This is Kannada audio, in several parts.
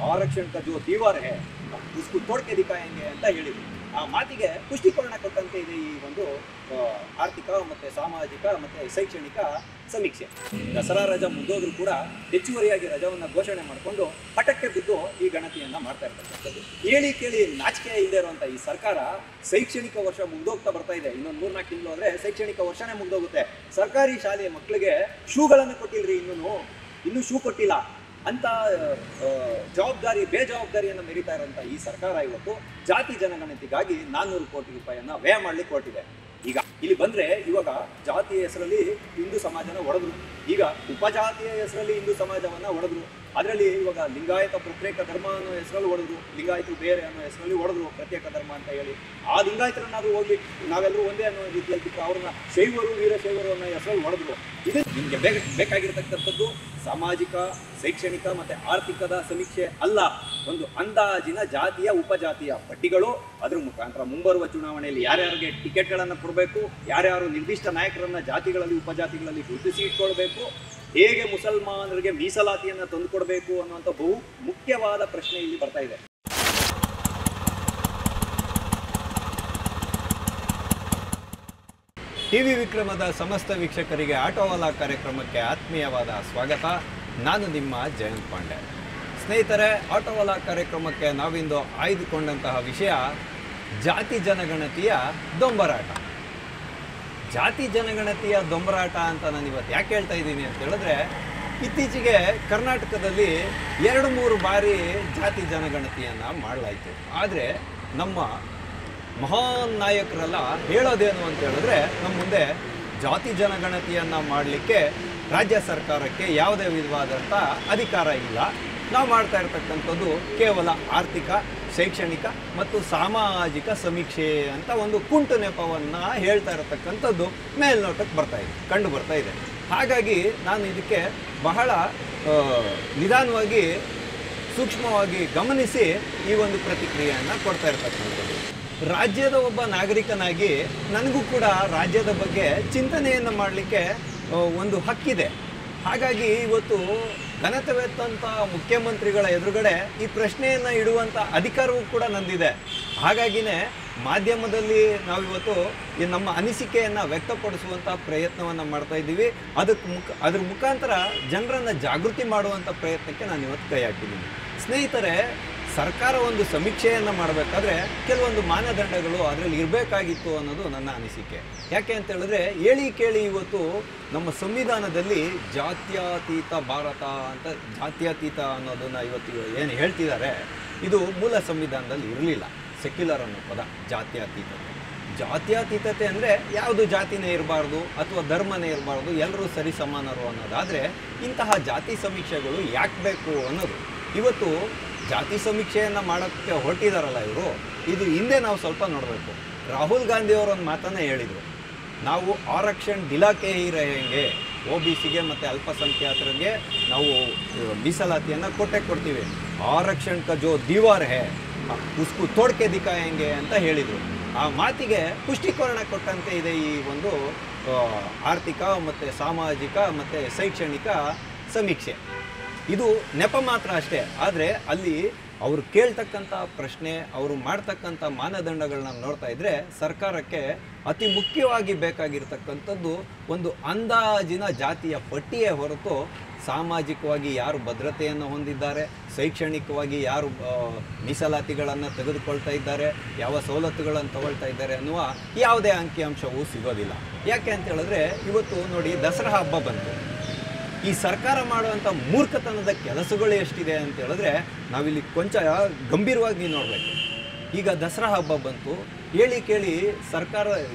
ಆರಕ್ಷಣ का जो दीवार है उसको तोड़ के दिखाएंगे ಅಂತ ಹೇಳಿದ್ರು. ಆ ಮಾತಿಗೆ ಪುಷ್ಟೀಕರಣ ಕೊಟ್ಟಂತೆ ಇದೆ ಈ ಒಂದು ಆರ್ಥಿಕ ಮತ್ತೆ ಸಾಮಾಜಿಕ ಮತ್ತೆ ಶೈಕ್ಷಣಿಕ ಸಮೀಕ್ಷೆ. ದಸರಾ ರಜಾ ಮುಗಿದೋದ್ರೂ ಕೂಡ ಹೆಚ್ಚುವರಿಯಾಗಿ ರಜಾವನ್ನ ಘೋಷಣೆ ಮಾಡಿಕೊಂಡು ಪಟಕ್ಕೆ ಬಿದ್ದು ಈ ಗಣತಿಯನ್ನ ಮಾಡ್ತಾ ಇರ್ತಕ್ಕಂಥದ್ದು. ಹೇಳಿ ಕೇಳಿ ನಾಚಿಕೆ ಇಲ್ಲದೆ ಇರುವಂತ ಈ ಸರ್ಕಾರ ಶೈಕ್ಷಣಿಕ ವರ್ಷ ಮುಗ್ದೋಗ್ತಾ ಬರ್ತಾ ಇದೆ. ಇನ್ನೊಂದು 3-4 ತಿಂಗಳು ಆದ್ರೆ ಶೈಕ್ಷಣಿಕ ವರ್ಷನೇ ಮುಗ್ದೋಗುತ್ತೆ. ಸರ್ಕಾರಿ ಶಾಲೆಯ ಮಕ್ಕಳಿಗೆ ಶೂಗಳನ್ನು ಕೊಟ್ಟಿಲ್ರಿ, ಇನ್ನೂ ಶೂ ಕೊಟ್ಟಿಲ್ಲ ಅಂತ ಜವಾಬ್ದಾರಿ ಬೇಜವಾಬ್ದಾರಿಯನ್ನು ಮೆರೀತಾ ಇರುವಂತ ಈ ಸರ್ಕಾರ ಇವತ್ತು ಜಾತಿ ಜನಗಣತಿಗಾಗಿ 400 ಕೋಟಿ ರೂಪಾಯಿಯನ್ನ ವ್ಯಯ ಮಾಡ್ಲಿಕ್ಕೆ ಹೊರಟಿದೆ. ಈಗ ಇಲ್ಲಿ ಬಂದ್ರೆ ಇವಾಗ ಜಾತಿಯ ಹೆಸರಲ್ಲಿ ಹಿಂದೂ ಸಮಾಜನ ಒಡೆದ್ರು, ಈಗ ಉಪಜಾತಿಯ ಹೆಸರಲ್ಲಿ ಹಿಂದೂ ಸಮಾಜವನ್ನ ಒಡೆದ್ರು, ಅದರಲ್ಲಿ ಇವಾಗ ಲಿಂಗಾಯತ ಪ್ರತ್ಯೇಕ ಧರ್ಮ ಅನ್ನೋ ಹೆಸರಲ್ಲಿ ಹೊಡೆದ್ರು, ಲಿಂಗಾಯತರು ಬೇರೆ ಅನ್ನೋ ಹೆಸರಲ್ಲಿ ಹೊಡೆದ್ರು ಪ್ರತ್ಯೇಕ ಧರ್ಮ ಅಂತ ಹೇಳಿ. ಆ ಲಿಂಗಾಯತರನ್ನಾದ್ರೂ ಹೋಗ್ಲಿ ನಾವೆಲ್ಲರೂ ಒಂದೇ ಅನ್ನೋ ರೀತಿಯಲ್ಲಿ ಬಿಟ್ಟು ಅವ್ರನ್ನ ಶೈವರು ವೀರಶೈವರು ಅನ್ನೋ ಹೆಸರಲ್ಲಿ ಹೊಡೆದ್ರು. ಇದು ನಿಮ್ಗೆ ಬೇಕಾಗಿರತಕ್ಕಂಥದ್ದು ಸಾಮಾಜಿಕ ಶೈಕ್ಷಣಿಕ ಮತ್ತೆ ಆರ್ಥಿಕದ ಸಮೀಕ್ಷೆ ಅಲ್ಲ, ಒಂದು ಅಂದಾಜಿನ ಜಾತಿಯ ಉಪಜಾತಿಯ ಪಟ್ಟಿಗಳು. ಅದ್ರ ಮುಖಾಂತರ ಮುಂಬರುವ ಚುನಾವಣೆಯಲ್ಲಿ ಯಾರ್ಯಾರಿಗೆ ಟಿಕೆಟ್ಗಳನ್ನು ಕೊಡಬೇಕು, ಯಾರ್ಯಾರು ನಿರ್ದಿಷ್ಟ ನಾಯಕರನ್ನ ಜಾತಿಗಳಲ್ಲಿ ಉಪಜಾತಿಗಳಲ್ಲಿ ಗುರುತಿಸಿ ಇಟ್ಕೊಳ್ಬೇಕು, ಹೇಗೆ ಮುಸಲ್ಮಾನರಿಗೆ ಮೀಸಲಾತಿಯನ್ನು ತಂದುಕೊಡ್ಬೇಕು ಅನ್ನುವಂಥ ಬಹು ಮುಖ್ಯವಾದ ಪ್ರಶ್ನೆ ಇಲ್ಲಿ ಬರ್ತಾ ಇದೆ. ಟಿವಿ ವಿಕ್ರಮದ ಸಮಸ್ತ ವೀಕ್ಷಕರಿಗೆ ಆಟೋವಾಲಾ ಕಾರ್ಯಕ್ರಮಕ್ಕೆ ಆತ್ಮೀಯವಾದ ಸ್ವಾಗತ. ನಾನು ನಿಮ್ಮ ಜಯಂತ್ ಪಾಂಡೆ. ಸ್ನೇಹಿತರೆ, ಆಟೋವಾಲಾ ಕಾರ್ಯಕ್ರಮಕ್ಕೆ ನಾವಿಂದು ಆಯ್ದುಕೊಂಡಂತಹ ವಿಷಯ ಜಾತಿ ಜನಗಣತಿಯ ದೊಂಬರಾಟ. ಜಾತಿ ಜನಗಣತಿಯ ದೊಂಬರಾಟ ಅಂತ ನಾನು ಇವತ್ತು ಯಾಕೆ ಹೇಳ್ತಾ ಇದ್ದೀನಿ ಅಂತ ಹೇಳಿದ್ರೆ, ಇತ್ತೀಚೆಗೆ ಕರ್ನಾಟಕದಲ್ಲಿ 2-3 ಬಾರಿ ಜಾತಿ ಜನಗಣತಿಯನ್ನು ಮಾಡಲಾಯಿತು. ಆದರೆ ನಮ್ಮ ಮಹಾನ್ ನಾಯಕರೆಲ್ಲ ಹೇಳೋದೇನು ಅಂತ ಹೇಳಿದ್ರೆ, ನಮ್ಮ ಮುಂದೆ ಜಾತಿ ಜನಗಣತಿಯನ್ನು ಮಾಡಲಿಕ್ಕೆ ರಾಜ್ಯ ಸರ್ಕಾರಕ್ಕೆ ಯಾವುದೇ ವಿಧವಾದಂಥ ಅಧಿಕಾರ ಇಲ್ಲ, ನಾವು ಮಾಡ್ತಾ ಇರ್ತಕ್ಕಂಥದ್ದು ಕೇವಲ ಆರ್ಥಿಕ ಶೈಕ್ಷಣಿಕ ಮತ್ತು ಸಾಮಾಜಿಕ ಸಮೀಕ್ಷೆ ಅಂತ ಒಂದು ಕುಂಟು ನೆಪವನ್ನು ಹೇಳ್ತಾ ಇರತಕ್ಕಂಥದ್ದು ಮೇಲ್ನೋಟಕ್ಕೆ ಕಂಡು ಬರ್ತಾ ಇದೆ. ಹಾಗಾಗಿ ನಾನು ಇದಕ್ಕೆ ಬಹಳ ನಿಧಾನವಾಗಿ ಸೂಕ್ಷ್ಮವಾಗಿ ಗಮನಿಸಿ ಈ ಒಂದು ಪ್ರತಿಕ್ರಿಯೆಯನ್ನು ಕೊಡ್ತಾ ಇರ್ತಕ್ಕಂಥದ್ದು. ರಾಜ್ಯದ ಒಬ್ಬ ನಾಗರಿಕನಾಗಿ ನನಗೂ ಕೂಡ ರಾಜ್ಯದ ಬಗ್ಗೆ ಚಿಂತನೆಯನ್ನು ಮಾಡಲಿಕ್ಕೆ ಒಂದು ಹಕ್ಕಿದೆ. ಹಾಗಾಗಿ ಇವತ್ತು ಘನತೆವೆತ್ತಂಥ ಮುಖ್ಯಮಂತ್ರಿಗಳ ಎದುರುಗಡೆ ಈ ಪ್ರಶ್ನೆಯನ್ನು ಇಡುವಂಥ ಅಧಿಕಾರವೂ ಕೂಡ ನಂದಿದೆ. ಹಾಗಾಗಿನೇ ಮಾಧ್ಯಮದಲ್ಲಿ ನಾವಿವತ್ತು ಈ ನಮ್ಮ ಅನಿಸಿಕೆಯನ್ನು ವ್ಯಕ್ತಪಡಿಸುವಂಥ ಪ್ರಯತ್ನವನ್ನು ಮಾಡ್ತಾ ಇದ್ದೀವಿ. ಅದ್ರ ಮುಖಾಂತರ ಜನರನ್ನು ಜಾಗೃತಿ ಮಾಡುವಂಥ ಪ್ರಯತ್ನಕ್ಕೆ ನಾನು ಇವತ್ತು ಕೈ ಹಾಕಿದ್ದೀನಿ. ಸ್ನೇಹಿತರೆ, ಸರ್ಕಾರ ಒಂದು ಸಮೀಕ್ಷೆಯನ್ನು ಮಾಡಬೇಕಾದ್ರೆ ಕೆಲವೊಂದು ಮಾನದಂಡಗಳು ಅದರಲ್ಲಿ ಇರಬೇಕಾಗಿತ್ತು ಅನ್ನೋದು ನನ್ನ ಅನಿಸಿಕೆ. ಯಾಕೆ ಅಂತ ಹೇಳಿದ್ರೆ, ಹೇಳಿ ಕೇಳಿ ಇವತ್ತು ನಮ್ಮ ಸಂವಿಧಾನದಲ್ಲಿ ಜಾತ್ಯತೀತ ಭಾರತ ಅಂತ ಜಾತ್ಯತೀತ ಅನ್ನೋದನ್ನು ಇವತ್ತು ಏನು ಹೇಳ್ತಿದ್ದಾರೆ, ಇದು ಮೂಲ ಸಂವಿಧಾನದಲ್ಲಿ ಇರಲಿಲ್ಲ. ಸೆಕ್ಯುಲರ್ ಅನ್ನೋ ಪದ ಜಾತ್ಯತೀತತೆ ಅಂದರೆ ಯಾವುದು ಜಾತಿನೇ ಇರಬಾರ್ದು ಅಥವಾ ಧರ್ಮನೇ ಇರಬಾರ್ದು, ಎಲ್ಲರೂ ಸರಿ ಸಮಾನರು ಅನ್ನೋದಾದರೆ ಇಂತಹ ಜಾತಿ ಸಮೀಕ್ಷೆಗಳು ಯಾಕೆ ಬೇಕು ಅನ್ನೋದು. ಇವತ್ತು ಜಾತಿ ಸಮೀಕ್ಷೆಯನ್ನು ಮಾಡೋಕ್ಕೆ ಹೊರಟಿದಾರಲ್ಲ ಇವರು, ಇದು ಹಿಂದೆ ನಾವು ಸ್ವಲ್ಪ ನೋಡಬೇಕು. ರಾಹುಲ್ ಗಾಂಧಿಯವರು ಒಂದು ಮಾತನ್ನೇ ಹೇಳಿದರು, ನಾವು ಆರಕ್ಷಣ್ ದಿಲಾಕೆ ಹಿ रहेंगे, OBCಗೆ ಮತ್ತು ಅಲ್ಪಸಂಖ್ಯಾತರಿಗೆ ನಾವು ಮೀಸಲಾತಿಯನ್ನು ಕೊಡ್ತೀವಿ. ಆರಕ್ಷಣ್ का जो दीवार है उसको तोड़ के दिखाएंगे ಅಂತ ಹೇಳಿದರು. ಆ ಮಾತಿಗೆ ಪುಷ್ಟೀಕರಣ ಕೊಟ್ಟಂತೆ ಇದೆ ಈ ಒಂದು ಆರ್ಥಿಕ ಮತ್ತು ಸಾಮಾಜಿಕ ಮತ್ತು ಶೈಕ್ಷಣಿಕ ಸಮೀಕ್ಷೆ. ಇದು ನೆಪ ಮಾತ್ರ ಅಷ್ಟೇ. ಆದರೆ ಅಲ್ಲಿ ಅವರು ಕೇಳ್ತಕ್ಕಂಥ ಪ್ರಶ್ನೆ, ಅವರು ಮಾಡ್ತಕ್ಕಂಥ ಮಾನದಂಡಗಳನ್ನ ನೋಡ್ತಾ ಇದ್ದರೆ ಸರ್ಕಾರಕ್ಕೆ ಅತಿ ಮುಖ್ಯವಾಗಿ ಬೇಕಾಗಿರ್ತಕ್ಕಂಥದ್ದು ಒಂದು ಅಂದಾಜಿನ ಜಾತಿಯ ಪಟ್ಟಿಯೇ ಹೊರತು ಸಾಮಾಜಿಕವಾಗಿ ಯಾರು ಭದ್ರತೆಯನ್ನು ಹೊಂದಿದ್ದಾರೆ, ಶೈಕ್ಷಣಿಕವಾಗಿ ಯಾರು ಮೀಸಲಾತಿಗಳನ್ನು ತೆಗೆದುಕೊಳ್ತಾ ಇದ್ದಾರೆ, ಯಾವ ಸವಲತ್ತುಗಳನ್ನು ತಗೊಳ್ತಾ ಇದ್ದಾರೆ ಅನ್ನುವ ಯಾವುದೇ ಅಂಕಿಅಂಶವೂ ಸಿಗೋದಿಲ್ಲ. ಯಾಕೆ ಅಂತ ಹೇಳಿದ್ರೆ, ಇವತ್ತು ನೋಡಿ ದಸರಾ ಹಬ್ಬ ಬಂತು. ಈ ಸರ್ಕಾರ ಮಾಡುವಂಥ ಮೂರ್ಖತನದ ಕೆಲಸಗಳು ಎಷ್ಟಿದೆ ಅಂತ ಹೇಳಿದ್ರೆ ನಾವಿಲ್ಲಿ ಕೊಂಚ ಗಂಭೀರವಾಗಿ ನೋಡಬೇಕು. ಈಗ ದಸರಾ ಹಬ್ಬ ಬಂತು, ಹೇಳಿ ಕೇಳಿ ಸರ್ಕಾರ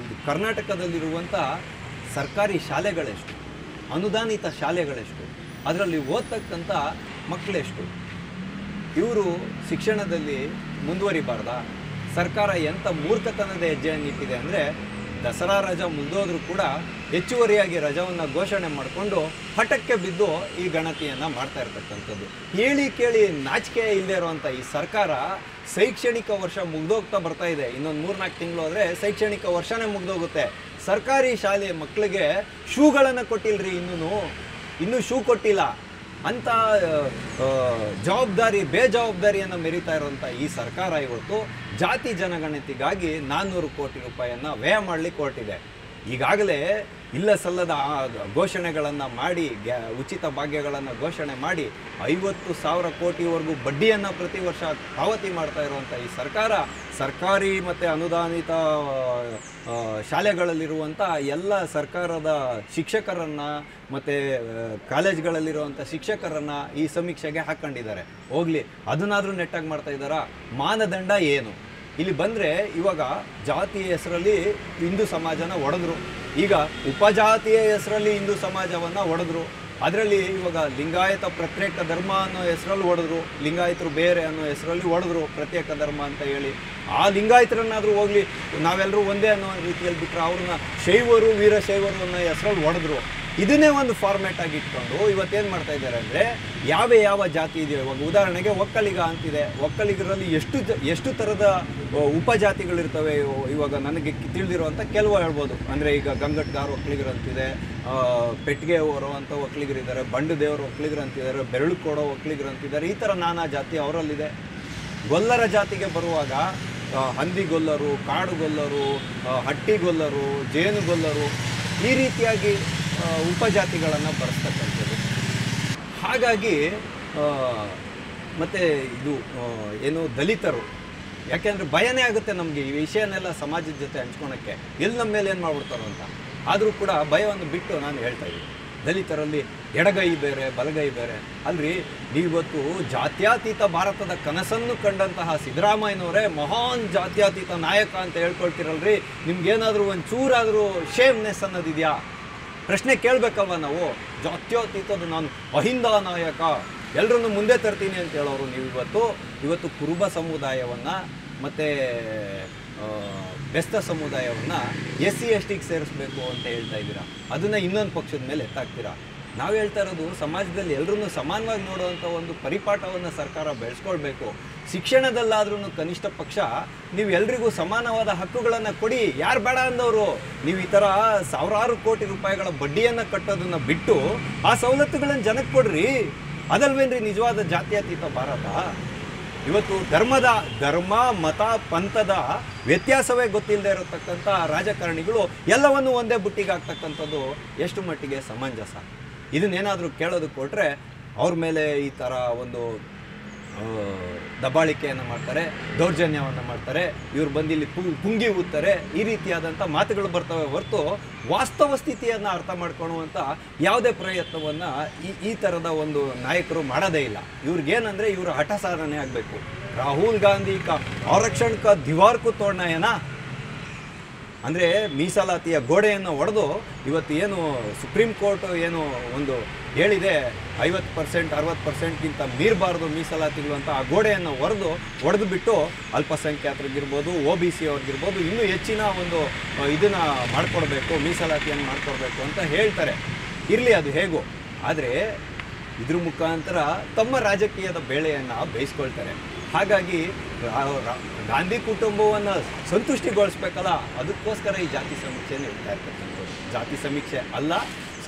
ಕರ್ನಾಟಕದಲ್ಲಿರುವಂಥ ಸರ್ಕಾರಿ ಶಾಲೆಗಳೆಷ್ಟು, ಅನುದಾನಿತ ಶಾಲೆಗಳೆಷ್ಟು, ಅದರಲ್ಲಿ ಓದ್ತಕ್ಕಂಥ ಮಕ್ಕಳೆಷ್ಟು, ಇವರು ಶಿಕ್ಷಣದಲ್ಲಿ ಮುಂದುವರಿಬಾರ್ದಾ? ಸರ್ಕಾರ ಎಂಥ ಮೂರ್ಖತನದ ಹೆಜ್ಜೆಯನ್ನಿಟ್ಟಿದೆ ಅಂದರೆ, ದಸರಾ ರಜಾ ಮುಗಿದೋದ್ರೂ ಕೂಡ ಹೆಚ್ಚುವರಿಯಾಗಿ ರಜಾವನ್ನು ಘೋಷಣೆ ಮಾಡಿಕೊಂಡು ಹಠಕ್ಕೆ ಬಿದ್ದು ಈ ಗಣತಿಯನ್ನು ಮಾಡ್ತಾ ಇರ್ತಕ್ಕಂಥದ್ದು. ಹೇಳಿ ಕೇಳಿ ನಾಚಿಕೆ ಇಲ್ಲದೆ ಇರುವಂಥ ಈ ಸರ್ಕಾರ ಶೈಕ್ಷಣಿಕ ವರ್ಷ ಮುಗ್ದೋಗ್ತಾ ಬರ್ತಾ ಇದೆ. ಇನ್ನೊಂದು 3-4 ತಿಂಗಳು ಆದರೆ ಶೈಕ್ಷಣಿಕ ವರ್ಷನೇ ಮುಗ್ದೋಗುತ್ತೆ. ಸರ್ಕಾರಿ ಶಾಲೆಯ ಮಕ್ಕಳಿಗೆ ಶೂಗಳನ್ನು ಕೊಟ್ಟಿಲ್ಲರಿ, ಇನ್ನೂ ಶೂ ಕೊಟ್ಟಿಲ್ಲ. ಅಂಥ ಜವಾಬ್ದಾರಿ ಬೇಜವಾಬ್ದಾರಿಯನ್ನು ಮೆರಿತಾ ಇರುವಂಥ ಈ ಸರ್ಕಾರ ಇವತ್ತು ಜಾತಿ ಜನಗಣತಿಗಾಗಿ 400 ಕೋಟಿ ರೂಪಾಯಿಯನ್ನು ವ್ಯಯ ಮಾಡಲಿಕ್ಕೆ ಹೊರಟಿದೆ. ಈಗಾಗಲೇ ಇಲ್ಲ ಸಲ್ಲದ ಘೋಷಣೆಗಳನ್ನು ಮಾಡಿ ಉಚಿತ ಭಾಗ್ಯಗಳನ್ನು ಘೋಷಣೆ ಮಾಡಿ 50,000 ಕೋಟಿವರೆಗೂ ಬಡ್ಡಿಯನ್ನು ಪ್ರತಿ ವರ್ಷ ಪಾವತಿ ಮಾಡ್ತಾ ಇರುವಂಥ ಈ ಸರ್ಕಾರ ಸರ್ಕಾರಿ ಮತ್ತು ಅನುದಾನಿತ ಶಾಲೆಗಳಲ್ಲಿರುವಂಥ ಎಲ್ಲ ಸರ್ಕಾರದ ಶಿಕ್ಷಕರನ್ನು ಮತ್ತು ಕಾಲೇಜ್ಗಳಲ್ಲಿರುವಂಥ ಶಿಕ್ಷಕರನ್ನು ಈ ಸಮೀಕ್ಷೆಗೆ ಹಾಕ್ಕೊಂಡಿದ್ದಾರೆ. ಹೋಗಲಿ, ಅದನ್ನಾದರೂ ನೆಟ್ಟಾಗಿ ಮಾಡ್ತಾ ಇದ್ದಾರಾ? ಮಾನದಂಡ ಏನು? ಇಲ್ಲಿ ಬಂದರೆ ಇವಾಗ ಜಾತಿಯ ಹೆಸರಲ್ಲಿ ಹಿಂದೂ ಸಮಾಜನ ಒಡೆದ್ರು, ಈಗ ಉಪಜಾತಿಯ ಹೆಸರಲ್ಲಿ ಹಿಂದೂ ಸಮಾಜವನ್ನು ಒಡೆದ್ರು, ಅದರಲ್ಲಿ ಇವಾಗ ಲಿಂಗಾಯತ ಪ್ರತ್ಯೇಕ ಧರ್ಮ ಅನ್ನೋ ಹೆಸರಲ್ಲಿ ಹೊಡೆದ್ರು, ಲಿಂಗಾಯತರು ಬೇರೆ ಅನ್ನೋ ಹೆಸರಲ್ಲಿ ಹೊಡೆದ್ರು ಪ್ರತ್ಯೇಕ ಧರ್ಮ ಅಂತ ಹೇಳಿ. ಆ ಲಿಂಗಾಯತರನ್ನಾದರೂ ಹೋಗಲಿ ನಾವೆಲ್ಲರೂ ಒಂದೇ ಅನ್ನೋ ರೀತಿಯಲ್ಲಿ ಬಿಟ್ಟರೆ ಅವ್ರನ್ನ ಶೈವರು ವೀರಶೈವರು ಅನ್ನೋ ಹೆಸರಲ್ಲಿ ಹೊಡೆದ್ರು. ಇದನ್ನೇ ಒಂದು ಫಾರ್ಮ್ಯಾಟ್ ಆಗಿ ಇಟ್ಕೊಂಡು ಇವತ್ತೇನು ಮಾಡ್ತಾ ಇದ್ದಾರೆ ಅಂದರೆ ಯಾವ ಜಾತಿ ಇದೆಯೋ, ಇವಾಗ ಉದಾಹರಣೆಗೆ ಒಕ್ಕಲಿಗ ಅಂತಿದೆ, ಒಕ್ಕಲಿಗರಲ್ಲಿ ಎಷ್ಟು ಥರದ ಉಪಜಾತಿಗಳಿರ್ತವೆ. ಇವಾಗ ನನಗೆ ತಿಳಿದಿರುವಂಥ ಕೆಲವು ಹೇಳ್ಬೋದು, ಅಂದರೆ ಈಗ ಗಂಗಟ್ಗಾರ್ ಒಕ್ಕಲಿಗರು ಅಂತಿದೆ, ಪೆಟ್ಟಿಗೆ ಅಂತ ಒಕ್ಕಲಿಗರಿದ್ದಾರೆ, ಬಂಡು ದೇವರು ಒಕ್ಕಲಿಗರು ಅಂತಿದ್ದಾರೆ, ಬೆರಳು ಕೊಡೋ ಒಕ್ಕಲಿಗರು ಅಂತಿದ್ದಾರೆ. ಈ ಥರ ನಾನಾ ಜಾತಿ ಅವರಲ್ಲಿದೆ. ಗೊಲ್ಲರ ಜಾತಿಗೆ ಬರುವಾಗ ಹಂದಿಗೊಲ್ಲರು, ಕಾಡುಗೊಲ್ಲರು, ಹಟ್ಟಿಗೊಲ್ಲರು, ಜೇನುಗೊಲ್ಲರು, ಈ ರೀತಿಯಾಗಿ ಉಪಜಾತಿಗಳನ್ನು ಬರೆಸ್ತಕ್ಕಂಥದ್ದು. ಹಾಗಾಗಿ ಮತ್ತು ಇದು ಏನು ದಲಿತರು, ಯಾಕೆಂದರೆ ಭಯನೇ ಆಗುತ್ತೆ ನಮಗೆ ಈ ವಿಷಯನೆಲ್ಲ ಸಮಾಜದ ಜೊತೆ ಹಂಚ್ಕೊಳಕ್ಕೆ, ಎಲ್ಲಿ ನಮ್ಮ ಮೇಲೆ ಏನು ಮಾಡ್ಬಿಡ್ತಾರೋ ಅಂತ. ಆದರೂ ಕೂಡ ಭಯವನ್ನು ಬಿಟ್ಟು ನಾನು ಹೇಳ್ತಾ ಇದ್ದೀನಿ, ದಲಿತರಲ್ಲಿ ಎಡಗೈ ಬೇರೆ ಬಲಗೈ ಬೇರೆ ಅಲ್ರಿ. ನೀವತ್ತು ಜಾತ್ಯತೀತ ಭಾರತದ ಕನಸನ್ನು ಕಂಡಂತಹ ಸಿದ್ದರಾಮಯ್ಯನವರೇ ಮಹಾನ್ ಜಾತ್ಯತೀತ ನಾಯಕ ಅಂತ ಹೇಳ್ಕೊಳ್ತಿರಲ್ರಿ. ನಿಮ್ಗೇನಾದರೂ ಒಂದು ಚೂರಾದರೂ ಶೇಮ್ನೆಸ್ ಅನ್ನೋದಿದೆಯಾ? ಪ್ರಶ್ನೆ ಕೇಳಬೇಕಲ್ವ ನಾವು. ಜಾತ್ಯತೀತದ ನಾನು ಅಹಿಂದ ನಾಯಕ, ಎಲ್ಲರನ್ನು ಮುಂದೆ ತರ್ತೀನಿ ಅಂತ ಹೇಳೋರು ನೀವು ಇವತ್ತು ಕುರುಬ ಸಮುದಾಯವನ್ನು ಮತ್ತು ಬೆಸ್ತ ಸಮುದಾಯವನ್ನು SC STಗೆ ಸೇರಿಸ್ಬೇಕು ಅಂತ ಹೇಳ್ತಾ ಇದ್ದೀರಾ. ಅದನ್ನು ಇನ್ನೊಂದು ಪಕ್ಷದ ಮೇಲೆ ಎತ್ತಾಕ್ತೀರಾ. ನಾವು ಹೇಳ್ತಾ ಇರೋದು ಸಮಾಜದಲ್ಲಿ ಎಲ್ಲರನ್ನೂ ಸಮಾನವಾಗಿ ನೋಡುವಂಥ ಒಂದು ಪರಿಪಾಠವನ್ನು ಸರ್ಕಾರ ಬೆಳೆಸ್ಕೊಳ್ಬೇಕು. ಶಿಕ್ಷಣದಲ್ಲಾದ್ರೂ ಕನಿಷ್ಠ ಪಕ್ಷ ನೀವು ಎಲ್ರಿಗೂ ಸಮಾನವಾದ ಹಕ್ಕುಗಳನ್ನು ಕೊಡಿ. ಯಾರು ಬೇಡ ಅಂದವರು? ನೀವು ಈ ಥರ ಸಾವಿರಾರು ಕೋಟಿ ರೂಪಾಯಿಗಳ ಬಡ್ಡಿಯನ್ನು ಕಟ್ಟೋದನ್ನು ಬಿಟ್ಟು ಆ ಸವಲತ್ತುಗಳನ್ನು ಜನಕ್ಕೆ ಕೊಡ್ರಿ. ಅದಲ್ವೇನ್ರಿ ನಿಜವಾದ ಜಾತ್ಯತೀತ ಭಾರತ? ಇವತ್ತು ಧರ್ಮ ಮತ ಪಂಥದ ವ್ಯತ್ಯಾಸವೇ ಗೊತ್ತಿಲ್ಲದೆ ಇರತಕ್ಕಂಥ ರಾಜಕಾರಣಿಗಳು ಎಲ್ಲವನ್ನೂ ಒಂದೇ ಬುಟ್ಟಿಗೆ ಹಾಕ್ತಕ್ಕಂಥದ್ದು ಎಷ್ಟು ಮಟ್ಟಿಗೆ ಸಮಂಜಸ? ಇದನ್ನೇನಾದರೂ ಕೇಳೋದಕ್ಕೆ ಕೊಟ್ಟರೆ ಅವ್ರ ಮೇಲೆ ಈ ಥರ ಒಂದು ದಬ್ಬಾಳಿಕೆಯನ್ನು ಮಾಡ್ತಾರೆ, ದೌರ್ಜನ್ಯವನ್ನು ಮಾಡ್ತಾರೆ, ಇವ್ರು ಬಂದಿಲ್ಲಿ ಪುಂಗಿ ಊದ್ತಾರೆ, ಈ ರೀತಿಯಾದಂಥ ಮಾತುಗಳು ಬರ್ತವೆ ಹೊರತು ವಾಸ್ತವ ಸ್ಥಿತಿಯನ್ನು ಅರ್ಥ ಮಾಡ್ಕೊಳ್ಳುವಂಥ ಯಾವುದೇ ಪ್ರಯತ್ನವನ್ನು ಈ ಥರದ ಒಂದು ನಾಯಕರು ಮಾಡೋದೇ ಇಲ್ಲ. ಇವ್ರಿಗೇನಂದರೆ ಇವರು ಹಠ ಸಾಧನೆ ಆಗಬೇಕು. ರಾಹುಲ್ ಗಾಂಧಿ ಆರಕ್ಷಣ ದಿವಾರ್ ಕು ತೋಡ್ನ ಏನಾ ಅಂದರೆ ಮೀಸಲಾತಿಯ ಗೋಡೆಯನ್ನು ಒಡೆದು ಇವತ್ತು ಏನು ಸುಪ್ರೀಂ ಕೋರ್ಟ್ ಏನು ಒಂದು ಹೇಳಿದೆ 50% 60%ಗಿಂತ ಮೀರಬಾರ್ದು ಮೀಸಲಾತಿಗಳು ಅಂತ, ಆ ಗೋಡೆಯನ್ನು ಒಡೆದು ಬಿಟ್ಟು ಅಲ್ಪಸಂಖ್ಯಾತರಿಗಿರ್ಬೋದು, OBC ಅವ್ರಿಗಿರ್ಬೋದು ಇನ್ನೂ ಹೆಚ್ಚಿನ ಒಂದು ಇದನ್ನು ಮಾಡಿಕೊಡ್ಬೇಕು, ಮೀಸಲಾತಿಯನ್ನು ಮಾಡಿಕೊಡ್ಬೇಕು ಅಂತ ಹೇಳ್ತಾರೆ. ಇರಲಿ, ಅದು ಹೇಗೋ. ಆದರೆ ಇದ್ರ ಮುಖಾಂತರ ತಮ್ಮ ರಾಜಕೀಯದ ಬೇಳೆಯನ್ನು ಬೇಯಿಸ್ಕೊಳ್ತಾರೆ. ಹಾಗಾಗಿ ಗಾಂಧಿ ಕುಟುಂಬವನ್ನು ಸಂತುಷ್ಟಿಗೊಳಿಸ್ಬೇಕಲ್ಲ, ಅದಕ್ಕೋಸ್ಕರ ಈ ಜಾತಿ ಸಮೀಕ್ಷೆ ನಡೀತಾ ಇರ್ತಕ್ಕಂಥದ್ದು. ಜಾತಿ ಸಮೀಕ್ಷೆ ಅಲ್ಲ,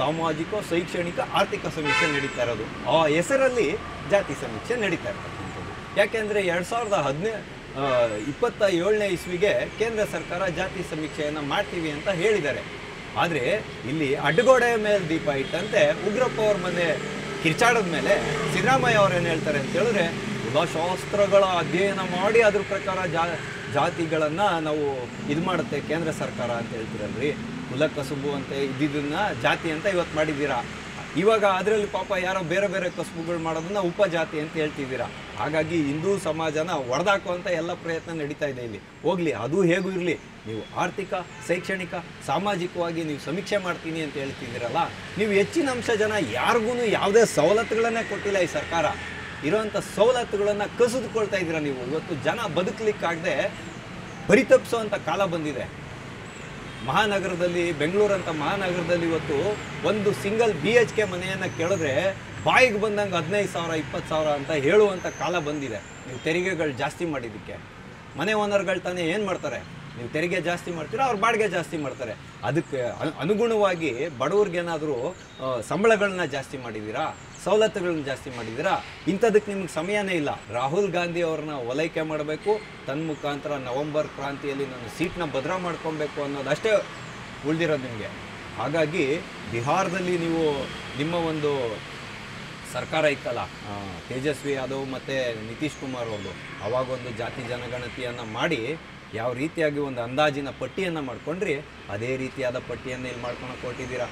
ಸಾಮಾಜಿಕ, ಶೈಕ್ಷಣಿಕ, ಆರ್ಥಿಕ ಸಮೀಕ್ಷೆ ನಡೀತಾ ಇರೋದು. ಆ ಹೆಸರಲ್ಲಿ ಜಾತಿ ಸಮೀಕ್ಷೆ ನಡೀತಾ ಇರ್ತಕ್ಕಂಥದ್ದು. ಯಾಕೆಂದರೆ 2027ನೇ ಇಸ್ವಿಗೆ ಕೇಂದ್ರ ಸರ್ಕಾರ ಜಾತಿ ಸಮೀಕ್ಷೆಯನ್ನು ಮಾಡ್ತೀವಿ ಅಂತ ಹೇಳಿದ್ದಾರೆ. ಆದರೆ ಇಲ್ಲಿ ಅಡ್ಡಗೋಡೆಯ ಮೇಲೆ ದೀಪ ಇಟ್ಟಂತೆ ಉಗ್ರಪ್ಪ ಅವ್ರ ಮನೆ ಕಿರ್ಚಾಡದ ಮೇಲೆ ಸಿದ್ದರಾಮಯ್ಯ ಅವ್ರು ಏನು ಹೇಳ್ತಾರೆ ಅಂತ ಹೇಳಿದ್ರೆ, ಕುಲಶಾಸ್ತ್ರಗಳ ಅಧ್ಯಯನ ಮಾಡಿ ಅದ್ರ ಪ್ರಕಾರ ಜಾತಿಗಳನ್ನು ನಾವು ಇದು ಮಾಡುತ್ತೆ ಕೇಂದ್ರ ಸರ್ಕಾರ ಅಂತ ಹೇಳ್ತೀರಲ್ರಿ. ಕುಲ ಕಸುಬು ಅಂತ ಇದ್ದಿದ್ದನ್ನು ಜಾತಿ ಅಂತ ಇವತ್ತು ಮಾಡಿದ್ದೀರಾ. ಇವಾಗ ಅದರಲ್ಲಿ ಪಾಪ ಯಾರೋ ಬೇರೆ ಬೇರೆ ಕಸುಬುಗಳು ಮಾಡೋದನ್ನ ಉಪಜಾತಿ ಅಂತ ಹೇಳ್ತಿದ್ದೀರಾ. ಹಾಗಾಗಿ ಹಿಂದೂ ಸಮಾಜನ ಒಡೆದಾಕುವಂಥ ಎಲ್ಲ ಪ್ರಯತ್ನ ನಡೀತಾ ಇದೆ ಇಲ್ಲಿ. ಹೋಗಲಿ, ಅದು ಹೇಗೂ ಇರಲಿ, ನೀವು ಆರ್ಥಿಕ, ಶೈಕ್ಷಣಿಕ, ಸಾಮಾಜಿಕವಾಗಿ ನೀವು ಸಮೀಕ್ಷೆ ಮಾಡ್ತೀನಿ ಅಂತ ಹೇಳ್ತಿದ್ದೀರಲ್ಲ, ನೀವು ಹೆಚ್ಚಿನ ಅಂಶ ಜನ ಯಾರಿಗೂ ಯಾವುದೇ ಸವಲತ್ತುಗಳನ್ನೇ ಕೊಟ್ಟಿಲ್ಲ ಈ ಸರ್ಕಾರ. ಇರೋವಂಥ ಸವಲತ್ತುಗಳನ್ನು ಕಸಿದುಕೊಳ್ತಾ ಇದ್ದೀರಾ ನೀವು. ಇವತ್ತು ಜನ ಬದುಕಲಿಕ್ಕಾಗದೆ ಪರಿತಪ್ಪಿಸೋವಂಥ ಕಾಲ ಬಂದಿದೆ. ಮಹಾನಗರದಲ್ಲಿ, ಬೆಂಗಳೂರಂಥ ಮಹಾನಗರದಲ್ಲಿ ಇವತ್ತು ಒಂದು ಸಿಂಗಲ್ BHK ಮನೆಯನ್ನು ಕೇಳಿದ್ರೆ ಬಾಯಿಗೆ ಬಂದಂಗೆ 15,000 20,000 ಅಂತ ಹೇಳುವಂಥ ಕಾಲ ಬಂದಿದೆ. ನೀವು ತೆರಿಗೆಗಳು ಜಾಸ್ತಿ ಮಾಡಿದ್ದಕ್ಕೆ ಮನೆ ಓನರ್ಗಳು ತಾನೇ ಏನು ಮಾಡ್ತಾರೆ? ನೀವು ತೆರಿಗೆ ಜಾಸ್ತಿ ಮಾಡ್ತೀರಾ, ಅವ್ರು ಬಾಡಿಗೆ ಜಾಸ್ತಿ ಮಾಡ್ತಾರೆ. ಅದಕ್ಕೆ ಅನುಗುಣವಾಗಿ ಬಡವ್ರಿಗೇನಾದರೂ ಸಂಬಳಗಳನ್ನ ಜಾಸ್ತಿ ಮಾಡಿದ್ದೀರಾ? ಸವಲತ್ತುಗಳನ್ನ ಜಾಸ್ತಿ ಮಾಡಿದ್ದೀರಾ. ಇಂಥದಕ್ಕೆ ನಿಮ್ಗೆ ಸಮಯನೇ ಇಲ್ಲ. ರಾಹುಲ್ ಗಾಂಧಿ ಅವ್ರನ್ನ ಓಲೈಕೆ ಮಾಡಬೇಕು, ತನ್ಮುಖಾಂತರ ನವೆಂಬರ್ ಕ್ರಾಂತಿಯಲ್ಲಿ ನಾನು ಸೀಟ್ನ ಭದ್ರ ಮಾಡ್ಕೊಬೇಕು ಅನ್ನೋದಷ್ಟೇ ಉಳಿದಿರೋದು ನಿಮಗೆ. ಹಾಗಾಗಿ ಬಿಹಾರದಲ್ಲಿ ನೀವು ನಿಮ್ಮ ಒಂದು ಸರ್ಕಾರ ಇತ್ತಲ್ಲ, ತೇಜಸ್ವಿ ಯಾದವ್ ಮತ್ತು ನಿತೀಶ್ ಕುಮಾರ್ ಅವ್ರದ್ದು, ಅವಾಗೊಂದು ಜಾತಿ ಜನಗಣತಿಯನ್ನು ಮಾಡಿ ಯಾವ ರೀತಿಯಾಗಿ ಒಂದು ಅಂದಾಜಿನ ಪಟ್ಟಿಯನ್ನು ಮಾಡ್ಕೊಂಡ್ರಿ, ಅದೇ ರೀತಿಯಾದ ಪಟ್ಟಿಯನ್ನು ಇಲ್ಲಿ ಮಾಡ್ಕೊಳಕ್ಕೆ ಹೊರಟಿದ್ದೀರಾ.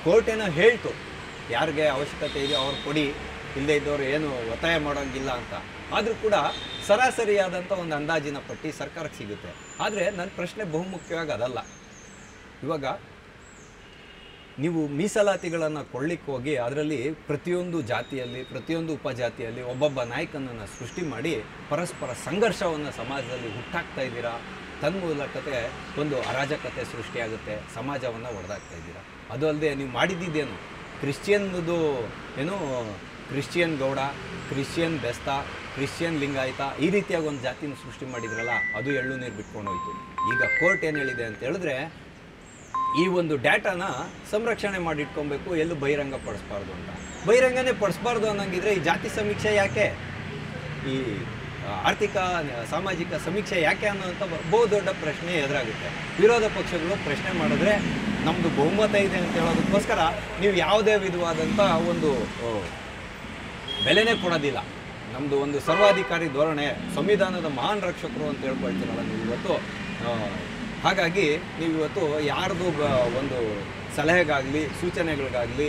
ಕೋರ್ಟ್ ಏನೋ ಹೇಳ್ತು ಯಾರಿಗೆ ಅವಶ್ಯಕತೆ ಇದೆಯೋ ಅವ್ರು ಕೊಡಿ, ಇಲ್ಲದೇ ಇದ್ದವರು ಏನು ಒತ್ತಾಯ ಮಾಡೋಂಗಿಲ್ಲ ಅಂತ. ಆದರೂ ಕೂಡ ಸರಾಸರಿಯಾದಂಥ ಒಂದು ಅಂದಾಜಿನ ಪಟ್ಟಿ ಸರ್ಕಾರಕ್ಕೆ ಸಿಗುತ್ತೆ. ಆದರೆ ನನ್ನ ಪ್ರಶ್ನೆ ಬಹುಮುಖ್ಯವಾಗಿ ಅದಲ್ಲ. ಇವಾಗ ನೀವು ಮೀಸಲಾತಿಗಳನ್ನು ಕೊಳ್ಳಿಕ್ಕೆ ಹೋಗಿ ಅದರಲ್ಲಿ ಪ್ರತಿಯೊಂದು ಜಾತಿಯಲ್ಲಿ ಪ್ರತಿಯೊಂದು ಉಪಜಾತಿಯಲ್ಲಿ ಒಬ್ಬೊಬ್ಬ ನಾಯಕನನ್ನು ಸೃಷ್ಟಿ ಮಾಡಿ ಪರಸ್ಪರ ಸಂಘರ್ಷವನ್ನು ಸಮಾಜದಲ್ಲಿ ಹುಟ್ಟಾಕ್ತಾ ಇದ್ದೀರಾ. ತನ್ಮೂಲಕತೆ ಒಂದು ಅರಾಜಕತೆ ಸೃಷ್ಟಿಯಾಗುತ್ತೆ, ಸಮಾಜವನ್ನು ಒಡೆದಾಕ್ತಾ ಇದ್ದೀರಾ. ಅದು ಅಲ್ಲದೆ ನೀವು ಮಾಡಿದ್ದೇನು, ಕ್ರಿಶ್ಚಿಯನ್ದು ಏನು Christian Gowda, Christian Besta, Christian Lingayat, ಈ ರೀತಿಯಾಗಿ ಒಂದು ಜಾತಿನ ಸೃಷ್ಟಿ ಮಾಡಿದ್ರಲ್ಲ, ಅದು ಎಳ್ಳು ನೀರು ಬಿಟ್ಕೊಂಡು ಹೋಯಿತು. ಈಗ ಕೋರ್ಟ್ ಏನು ಹೇಳಿದೆ ಅಂತ ಹೇಳಿದ್ರೆ, ಈ ಒಂದು ಡೇಟಾನ ಸಂರಕ್ಷಣೆ ಮಾಡಿಟ್ಕೊಬೇಕು, ಎಲ್ಲೂ ಬಹಿರಂಗ ಪಡಿಸ್ಬಾರ್ದು ಅಂತ. ಬಹಿರಂಗನೇ ಪಡಿಸ್ಬಾರ್ದು ಅನ್ನೋಂಗಿದ್ರೆ ಈ ಜಾತಿ ಸಮೀಕ್ಷೆ ಯಾಕೆ, ಈ ಆರ್ಥಿಕ ಸಾಮಾಜಿಕ ಸಮೀಕ್ಷೆ ಯಾಕೆ ಅನ್ನೋಂಥ ಬಹುದೊಡ್ಡ ಪ್ರಶ್ನೆ ಎದುರಾಗುತ್ತೆ. ವಿರೋಧ ಪಕ್ಷಗಳು ಪ್ರಶ್ನೆ ಮಾಡಿದ್ರೆ ನಮ್ಮದು ಬಹುಮತ ಇದೆ ಅಂತ ಹೇಳೋದಕ್ಕೋಸ್ಕರ ನೀವು ಯಾವುದೇ ವಿಧವಾದಂಥ ಒಂದು ಬೆಲೆನೇ ಕೊಡೋದಿಲ್ಲ. ನಮ್ಮದು ಒಂದು ಸರ್ವಾಧಿಕಾರಿ ಧೋರಣೆ, ಸಂವಿಧಾನದ ಮಹಾನ್ ರಕ್ಷಕರು ಅಂತ ಹೇಳ್ಕೊಳ್ತೀರಲ್ಲ ನೀವು ಇವತ್ತು. ಹಾಗಾಗಿ ನೀವು ಇವತ್ತು ಯಾರ್ದು ಒಂದು ಸಲಹೆಗಾಗಲಿ ಸೂಚನೆಗಳಿಗಾಗಲಿ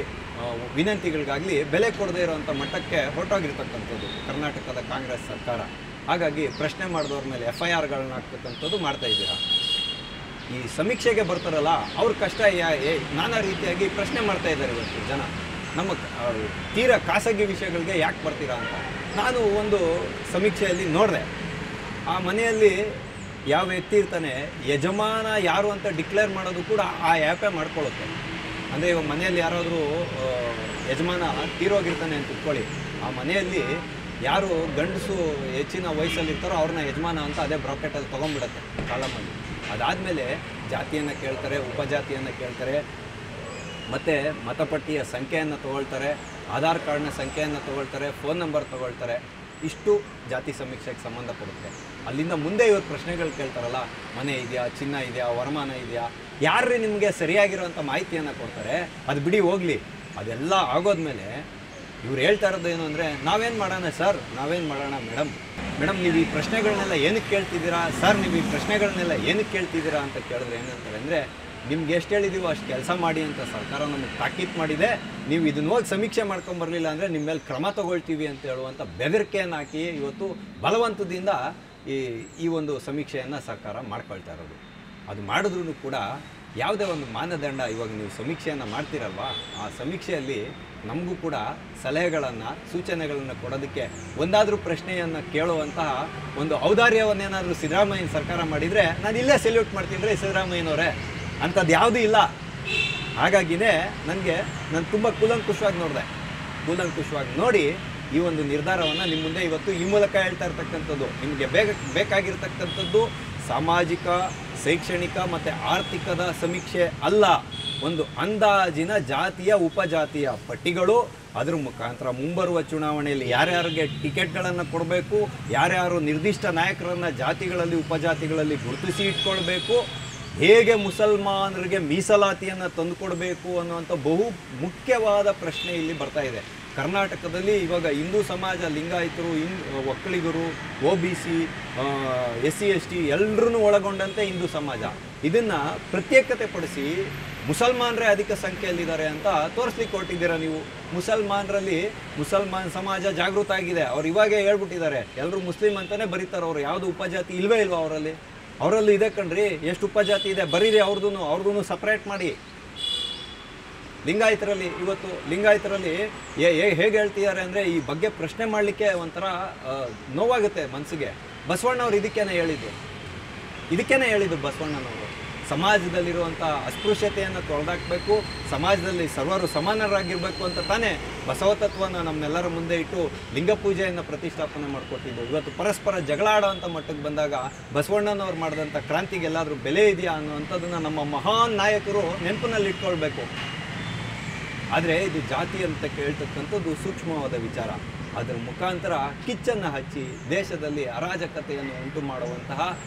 ವಿನಂತಿಗಳಿಗಾಗಲಿ ಬೆಲೆ ಕೊಡದೇ ಇರೋವಂಥ ಮಟ್ಟಕ್ಕೆ ಹೊರಟೋಗಿರ್ತಕ್ಕಂಥದ್ದು ಕರ್ನಾಟಕದ ಕಾಂಗ್ರೆಸ್ ಸರ್ಕಾರ. ಹಾಗಾಗಿ ಪ್ರಶ್ನೆ ಮಾಡಿದವ್ರ ಮೇಲೆ FIRಗಳನ್ನ ಹಾಕ್ತಕ್ಕಂಥದ್ದು ಮಾಡ್ತಾಯಿದ್ದೀರಾ. ಈ ಸಮೀಕ್ಷೆಗೆ ಬರ್ತಾರಲ್ಲ ಅವ್ರ ಕಷ್ಟ ನಾನಾ ರೀತಿಯಾಗಿ ಪ್ರಶ್ನೆ ಮಾಡ್ತಾ ಇದ್ದಾರೆ ಇವತ್ತು ಜನ. ನಮ್ಮ ತೀರಾ ಖಾಸಗಿ ವಿಷಯಗಳಿಗೆ ಯಾಕೆ ಬರ್ತೀರಾ ಅಂತ. ನಾನು ಒಂದು ಸಮೀಕ್ಷೆಯಲ್ಲಿ ನೋಡಿದೆ, ಆ ಮನೆಯಲ್ಲಿ ಯಾವ ವ್ಯಕ್ತಿ ಇರ್ತಾನೆ, ಯಜಮಾನ ಯಾರು ಅಂತ ಡಿಕ್ಲೇರ್ ಮಾಡೋದು ಕೂಡ ಆ ಆ್ಯಪೇ ಮಾಡ್ಕೊಳ್ಳುತ್ತೆ. ಅಂದರೆ ಇವಾಗ ಮನೆಯಲ್ಲಿ ಯಾರಾದರೂ ಯಜಮಾನ ತೀರೋಗಿರ್ತಾನೆ ಅಂತ ಇಟ್ಕೊಳ್ಳಿ, ಆ ಮನೆಯಲ್ಲಿ ಯಾರು ಗಂಡಸು ಹೆಚ್ಚಿನ ವಯಸ್ಸಲ್ಲಿರ್ತಾರೋ ಅವ್ರನ್ನ ಯಜಮಾನ ಅಂತ ಅದೇ ಬ್ರಾಕೆಟಲ್ಲಿ ತೊಗೊಂಡ್ಬಿಡುತ್ತೆ ಕಾಲಮಲ್ಲಿ. ಅದಾದಮೇಲೆ ಜಾತಿಯನ್ನು ಕೇಳ್ತಾರೆ, ಉಪಜಾತಿಯನ್ನು ಕೇಳ್ತಾರೆ, ಮತ್ತು ಮತಪಟ್ಟಿಯ ಸಂಖ್ಯೆಯನ್ನು ತೊಗೊಳ್ತಾರೆ, ಆಧಾರ್ ಕಾರ್ಡ್ನ ಸಂಖ್ಯೆಯನ್ನು ತೊಗೊಳ್ತಾರೆ, ಫೋನ್ ನಂಬರ್ ತೊಗೊಳ್ತಾರೆ. ಇಷ್ಟು ಜಾತಿ ಸಮೀಕ್ಷೆಗೆ ಸಂಬಂಧಪಡುತ್ತೆ. ಅಲ್ಲಿಂದ ಮುಂದೆ ಇವರು ಪ್ರಶ್ನೆಗಳು ಕೇಳ್ತಾರಲ್ಲ, ಮನೆ ಇದೆಯಾ, ಚಿನ್ನ ಇದೆಯಾ, ವರಮಾನ ಇದೆಯಾ, ಯಾರೇ ನಿಮಗೆ ಸರಿಯಾಗಿರೋಂಥ ಮಾಹಿತಿಯನ್ನು ಕೊಡ್ತಾರೆ. ಅದು ಬಿಡಿ ಹೋಗಲಿ, ಅದೆಲ್ಲ ಆಗೋದ್ಮೇಲೆ ಇವ್ರು ಹೇಳ್ತಾ ಇರೋದು ಏನು ಅಂದರೆ, ನಾವೇನು ಮಾಡೋಣ ಸರ್, ನಾವೇನು ಮಾಡೋಣ ಮೇಡಮ್ ನೀವು ಈ ಪ್ರಶ್ನೆಗಳನ್ನೆಲ್ಲ ಏನಕ್ಕೆ ಕೇಳ್ತಿದ್ದೀರಾ ಸರ್, ನೀವು ಈ ಪ್ರಶ್ನೆಗಳನ್ನೆಲ್ಲ ಏನಕ್ಕೆ ಕೇಳ್ತಿದ್ದೀರಾ ಅಂತ ಕೇಳಿದ್ರೆ ಏನಂತಾರೆ ಅಂದರೆ, ನಿಮ್ಗೆ ಎಷ್ಟು ಹೇಳಿದೀವೋ ಅಷ್ಟು ಕೆಲಸ ಮಾಡಿ ಅಂತ ಸರ್ಕಾರ ನಮಗೆ ತಾಕೀತು ಮಾಡಿದೆ. ನೀವು ಇದನ್ನ ಹೋಗಿ ಸಮೀಕ್ಷೆ ಮಾಡ್ಕೊಂಬರಲಿಲ್ಲ ಅಂದರೆ ನಿಮ್ಮ ಮೇಲೆ ಕ್ರಮ ತಗೊಳ್ತೀವಿ ಅಂತ ಹೇಳುವಂಥ ಬೆದರಿಕೆಯನ್ನು ಹಾಕಿ ಇವತ್ತು ಬಲವಂತದಿಂದ ಈ ಒಂದು ಸಮೀಕ್ಷೆಯನ್ನು ಸರ್ಕಾರ ಮಾಡ್ಕೊಳ್ತಾ ಇರೋದು. ಅದು ಮಾಡಿದ್ರೂ ಕೂಡ ಯಾವುದೇ ಒಂದು ಮಾನದಂಡ, ಇವಾಗ ನೀವು ಸಮೀಕ್ಷೆಯನ್ನು ಮಾಡ್ತೀರಲ್ವ, ಆ ಸಮೀಕ್ಷೆಯಲ್ಲಿ ನಮಗೂ ಕೂಡ ಸಲಹೆಗಳನ್ನು ಸೂಚನೆಗಳನ್ನು ಕೊಡೋದಕ್ಕೆ ಒಂದಾದರೂ ಪ್ರಶ್ನೆಯನ್ನು ಕೇಳುವಂತಹ ಒಂದು ಔದಾರ್ಯವನ್ನೇನಾದರೂ ಸಿದ್ದರಾಮಯ್ಯನ ಸರ್ಕಾರ ಮಾಡಿದರೆ ನಾನು ಇಲ್ಲೇ ಸೆಲ್ಯೂಟ್ ಮಾಡ್ತೀನಿ ರೀ ಸಿದ್ದರಾಮಯ್ಯನವರೇ. ಅಂಥದ್ದು ಯಾವುದೂ ಇಲ್ಲ. ಹಾಗಾಗಿನೇ ನಾನು ತುಂಬ ಕೂಲಂಕುಷವಾಗಿ ನೋಡಿ ಈ ಒಂದು ನಿರ್ಧಾರವನ್ನು ನಿಮ್ಮ ಮುಂದೆ ಇವತ್ತು ಈ ಮೂಲಕ ಹೇಳ್ತಾ ಇರ್ತಕ್ಕಂಥದ್ದು. ನಿಮಗೆ ಬೇಕಾಗಿರ್ತಕ್ಕಂಥದ್ದು ಸಾಮಾಜಿಕ, ಶೈಕ್ಷಣಿಕ ಮತ್ತು ಆರ್ಥಿಕದ ಸಮೀಕ್ಷೆ ಅಲ್ಲ, ಒಂದು ಅಂದಾಜಿನ ಜಾತಿಯ ಉಪಜಾತಿಯ ಪಟ್ಟಿಗಳು. ಅದರ ಮುಖಾಂತರ ಮುಂಬರುವ ಚುನಾವಣೆಯಲ್ಲಿ ಯಾರ್ಯಾರಿಗೆ ಟಿಕೆಟ್ಗಳನ್ನು ಕೊಡಬೇಕು, ಯಾರ್ಯಾರು ನಿರ್ದಿಷ್ಟ ನಾಯಕರನ್ನು ಜಾತಿಗಳಲ್ಲಿ ಉಪಜಾತಿಗಳಲ್ಲಿ ಗುರುತಿಸಿ ಇಟ್ಕೊಳ್ಬೇಕು, ಹೇಗೆ ಮುಸಲ್ಮಾನರಿಗೆ ಮೀಸಲಾತಿಯನ್ನು ತಂದುಕೊಡಬೇಕು ಅನ್ನುವಂಥ ಬಹು ಮುಖ್ಯವಾದ ಪ್ರಶ್ನೆ ಇಲ್ಲಿ ಬರ್ತಾ ಇದೆ. ಕರ್ನಾಟಕದಲ್ಲಿ ಇವಾಗ ಹಿಂದೂ ಸಮಾಜ, ಲಿಂಗಾಯತರು, ಒಕ್ಕಲಿಗರು, OBC, SC ST ಎಲ್ಲರೂ ಒಳಗೊಂಡಂತೆ ಹಿಂದೂ ಸಮಾಜ, ಇದನ್ನು ಪ್ರತ್ಯೇಕತೆ ಪಡಿಸಿ ಮುಸಲ್ಮಾನರೇ ಅಧಿಕ ಸಂಖ್ಯೆಯಲ್ಲಿದ್ದಾರೆ ಅಂತ ತೋರಿಸ್ಲಿಕ್ಕೆ ಹೊರಟಿದ್ದೀರಾ ನೀವು. ಮುಸಲ್ಮಾನ್ ಸಮಾಜ ಜಾಗೃತ ಆಗಿದೆ. ಅವ್ರು ಇವಾಗೇ ಹೇಳ್ಬಿಟ್ಟಿದ್ದಾರೆ, ಎಲ್ಲರೂ ಮುಸ್ಲಿಂ ಅಂತಲೇ ಬರೀತಾರೆ. ಅವರು ಯಾವುದು ಉಪಜಾತಿ ಇಲ್ವೇ ಇಲ್ವಾ ಅವರಲ್ಲೂ ಇದೆ ಕಣ್ರಿ. ಎಷ್ಟು ಉಪಜಾತಿ ಇದೆ ಬರೀರಿ, ಅವ್ರದ್ದು ಸಪ್ರೇಟ್ ಮಾಡಿ. ಲಿಂಗಾಯತರಲ್ಲಿ ಹೇಗೆ ಹೇಳ್ತಿದ್ದಾರೆ ಅಂದರೆ, ಈ ಬಗ್ಗೆ ಪ್ರಶ್ನೆ ಮಾಡಲಿಕ್ಕೆ ಒಂಥರ ನೋವಾಗುತ್ತೆ ಮನಸ್ಸಿಗೆ. ಬಸವಣ್ಣವ್ರು ಇದಕ್ಕೇನೆ ಹೇಳಿದ್ದು ಬಸವಣ್ಣನವರು, ಸಮಾಜದಲ್ಲಿರುವಂಥ ಅಸ್ಪೃಶ್ಯತೆಯನ್ನು ತೊಡೆದಾಕಬೇಕು, ಸಮಾಜದಲ್ಲಿ ಸರ್ವರು ಸಮಾನರಾಗಿರಬೇಕು ಅಂತ ತಾನೇ ಬಸವ ತತ್ವನ ನಮ್ಮೆಲ್ಲರ ಮುಂದೆ ಇಟ್ಟು ಲಿಂಗ ಪೂಜೆಯನ್ನು ಪ್ರತಿಷ್ಠಾಪನೆ ಮಾಡಿಕೊಟ್ಟಿದ್ದು. ಇವತ್ತು ಪರಸ್ಪರ ಜಗಳ ಆಡೋವಂಥ ಮಟ್ಟಕ್ಕೆ ಬಂದಾಗ ಬಸವಣ್ಣನವ್ರು ಮಾಡಿದಂಥ ಕ್ರಾಂತಿಗೆ ಎಲ್ಲಾದರೂ ಬೆಲೆ ಇದೆಯಾ ಅನ್ನುವಂಥದ್ದನ್ನು ನಮ್ಮ ಮಹಾನ್ ನಾಯಕರು ನೆನಪಿನಲ್ಲಿ ಇಟ್ಕೊಳ್ಬೇಕು. ಆದರೆ ಇದು ಜಾತಿ ಅಂತ ಕೇಳ್ತಕ್ಕಂಥದ್ದು ಸೂಕ್ಷ್ಮವಾದ ವಿಚಾರ. ಅದರ ಮುಖಾಂತರ ಕಿಚ್ಚನ್ನು ಹಚ್ಚಿ ದೇಶದಲ್ಲಿ ಅರಾಜಕತೆಯನ್ನು ಉಂಟು ಮಾಡುವಂತಹ